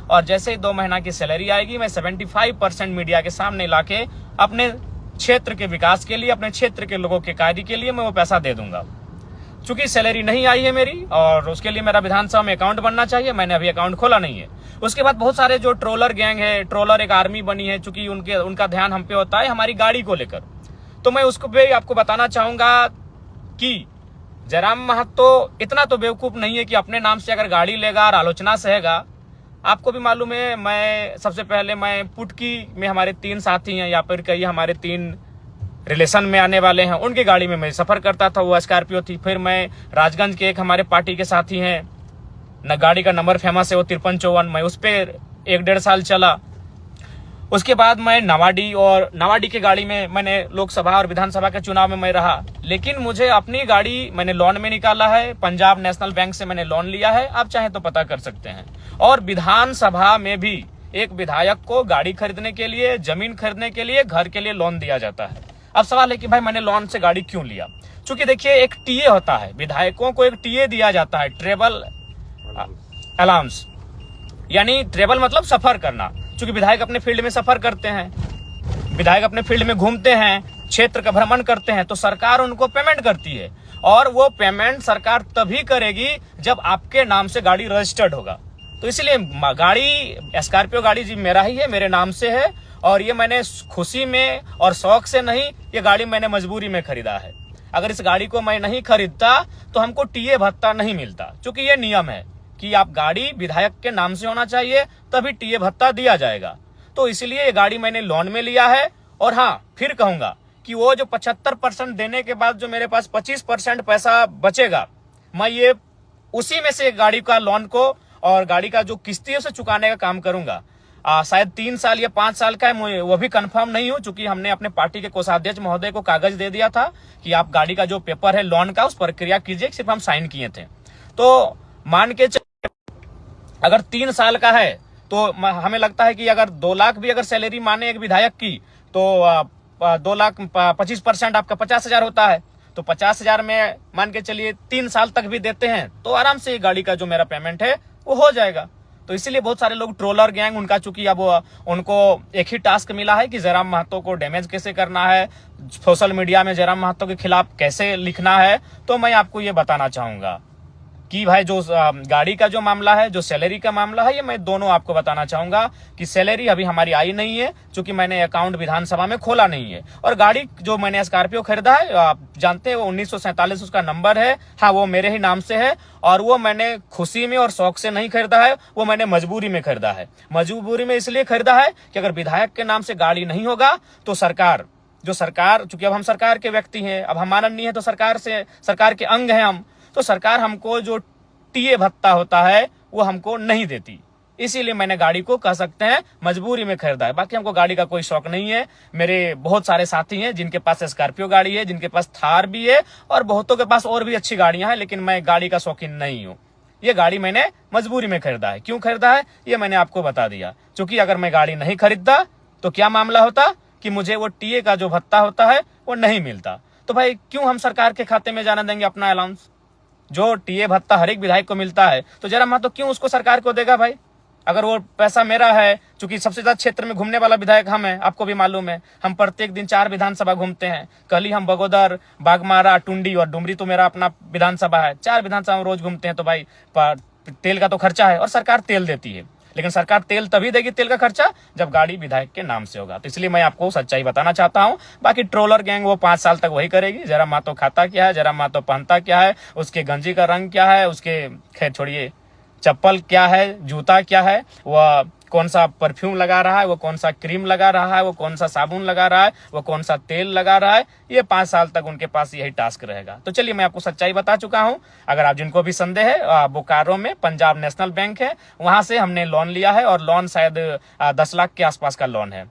और जैसे ही 2 महीना की सैलरी आएगी मैं 75% मीडिया के सामने लाके अपने क्षेत्र के विकास के लिए, अपने क्षेत्र के लोगों के कार्य के लिए मैं वो पैसा दे दूंगा। चूंकि सैलरी नहीं आई है मेरी और उसके लिए मेरा विधानसभा में अकाउंट बनना चाहिए, मैंने अभी अकाउंट खोला नहीं है। उसके बाद बहुत सारे जो ट्रोलर गैंग है, ट्रोलर एक आर्मी बनी है, चूंकि उनका ध्यान हम पे होता है हमारी गाड़ी को लेकर। तो मैं उसको भी आपको बताना चाहूंगा कि जयराम महतो इतना तो बेवकूफ नहीं है कि अपने नाम से अगर गाड़ी लेगा और आलोचना सहेगा। आपको भी मालूम है, मैं सबसे पहले मैं पुटकी में हमारे 3 साथी हैं या फिर कहिए हमारे 3 रिलेशन में आने वाले हैं, उनकी गाड़ी में मैं सफर करता था, वो स्कॉर्पियो थी। फिर मैं राजगंज के एक हमारे पार्टी के साथी हैं, न गाड़ी का नंबर फेमस है वो 5354, मैं उस पर 1-1.5 साल चला। उसके बाद मैं नवाडी की गाड़ी में मैंने लोकसभा और विधानसभा के चुनाव में मैं रहा। लेकिन मुझे अपनी गाड़ी मैंने लोन में निकाला है, पंजाब नेशनल बैंक से मैंने लोन लिया है, आप चाहें तो पता कर सकते हैं। और विधानसभा में भी एक विधायक को गाड़ी खरीदने के लिए, जमीन खरीदने के लिए, घर के लिए लोन दिया जाता है। अब सवाल है कि भाई मैंने लोन से गाड़ी क्यों लिया? क्योंकि देखिए एक टीए होता है, विधायकों को एक टीए दिया जाता है, ट्रेवल अलाउंस, यानी ट्रेवल मतलब सफर करना। क्योंकि विधायक अपने फील्ड में सफर करते हैं, विधायक अपने फील्ड में घूमते हैं, क्षेत्र का भ्रमण करते हैं, तो सरकार उनको पेमेंट करती है। और वो पेमेंट सरकार तभी करेगी जब आपके नाम से गाड़ी रजिस्टर्ड होगा। तो इसलिए गाड़ी, स्कॉर्पियो गाड़ी जी मेरा ही है, मेरे नाम से है। और ये मैंने खुशी में और शौक से नहीं, ये गाड़ी मैंने मजबूरी में खरीदा है। अगर इस गाड़ी को मैं नहीं खरीदता तो हमको टीए भत्ता नहीं मिलता, क्योंकि ये नियम है कि आप गाड़ी विधायक के नाम से होना चाहिए तभी टीए भत्ता दिया जाएगा। तो इसलिए ये गाड़ी मैंने लोन में लिया है। और हाँ, फिर कहूंगा कि वो जो 75% देने के बाद जो मेरे पास 25% पैसा बचेगा, मैं ये उसी में से गाड़ी का लोन को और गाड़ी का जो किस्ती है उसे चुकाने का काम करूंगा। शायद 3 साल या 5 साल का है, वो भी कंफर्म नहीं हूं, चूंकि हमने अपने पार्टी के कोषाध्यक्ष महोदय को कागज दे दिया था कि आप गाड़ी का जो पेपर है लोन का उस प्रक्रिया कीजिए, सिर्फ हम साइन किए थे। तो मान के अगर 3 साल का है तो हमें लगता है कि अगर 2 लाख भी अगर सैलरी माने एक विधायक की, तो 2 लाख 25% आपका 50,000 होता है। तो 50,000 में मान के चलिए 3 साल तक भी देते हैं तो आराम से गाड़ी का जो मेरा पेमेंट है वो हो जाएगा। तो इसीलिए बहुत सारे लोग ट्रोलर गैंग, उनका चूंकि अब उनको एक ही टास्क मिला है कि जयराम महतो को डैमेज कैसे करना है, सोशल मीडिया में जयराम महतो के खिलाफ कैसे लिखना है। तो मैं आपको ये बताना चाहूंगा कि भाई जो गाड़ी का जो मामला है, जो सैलरी का मामला है, ये मैं दोनों आपको बताना चाहूंगा कि सैलरी अभी हमारी आई नहीं है, क्योंकि मैंने अकाउंट विधानसभा में खोला नहीं है। और गाड़ी जो मैंने स्कॉर्पियो खरीदा है, आप जानते हैं वो 1947 उसका नंबर है, हाँ वो मेरे ही नाम से है। और वो मैंने खुशी में और शौक से नहीं खरीदा है, वो मैंने मजबूरी में खरीदा है। मजबूरी में इसलिए खरीदा है कि अगर विधायक के नाम से गाड़ी नहीं होगा तो सरकार, चूंकि अब हम सरकार के व्यक्ति हैं, अब हम माननीय है तो सरकार के अंग हैं हम, तो सरकार हमको जो टीए भत्ता होता है वो हमको नहीं देती। इसीलिए मैंने गाड़ी को कह सकते हैं मजबूरी में खरीदा है। बाकी हमको गाड़ी का कोई शौक नहीं है। मेरे बहुत सारे साथी हैं जिनके पास स्कॉर्पियो गाड़ी है, जिनके पास थार भी है और बहुतों के पास और भी अच्छी गाड़ियां हैं, लेकिन मैं गाड़ी का शौकीन नहीं हूं। ये गाड़ी मैंने मजबूरी में खरीदा है। क्यों खरीदा है ये मैंने आपको बता दिया। क्योंकि अगर मैं गाड़ी नहीं खरीदता तो क्या मामला होता कि मुझे वो टीए का जो भत्ता होता है वो नहीं मिलता। तो भाई क्यों हम सरकार के खाते में जाने देंगे अपना अलाउंस? जो टीए भत्ता हर एक विधायक को मिलता है तो जयराम महतो क्यों उसको सरकार को देगा भाई? अगर वो पैसा मेरा है, क्योंकि सबसे ज्यादा क्षेत्र में घूमने वाला विधायक हम हैं, आपको भी मालूम है। हम प्रत्येक दिन 4 विधानसभा घूमते हैं। कल ही हम बगोदर, बागमारा, टुंडी और डुमरी तो मेरा अपना विधानसभा है, 4 विधानसभा में रोज घूमते हैं। तो भाई तेल का तो खर्चा है और सरकार तेल देती है, लेकिन सरकार तेल तभी देगी, तेल का खर्चा, जब गाड़ी विधायक के नाम से होगा। तो इसलिए मैं आपको सच्चाई बताना चाहता हूं। बाकी ट्रोलर गैंग वो 5 साल तक वही करेगी। जयराम महतो खाता क्या है, जयराम महतो पहनता क्या है, उसके गंजी का रंग क्या है, उसके खैर छोड़िए चप्पल क्या है, जूता क्या है, वह कौन सा परफ्यूम लगा रहा है, वो कौन सा क्रीम लगा रहा है, वो कौन सा साबुन लगा रहा है, वो कौन सा तेल लगा रहा है, ये 5 साल तक उनके पास यही टास्क रहेगा। तो चलिए मैं आपको सच्चाई बता चुका हूं। अगर आप जिनको भी संदेह है, बोकारो में पंजाब नेशनल बैंक है, वहां से हमने लोन लिया है और लोन शायद 10 लाख के आसपास का लोन है।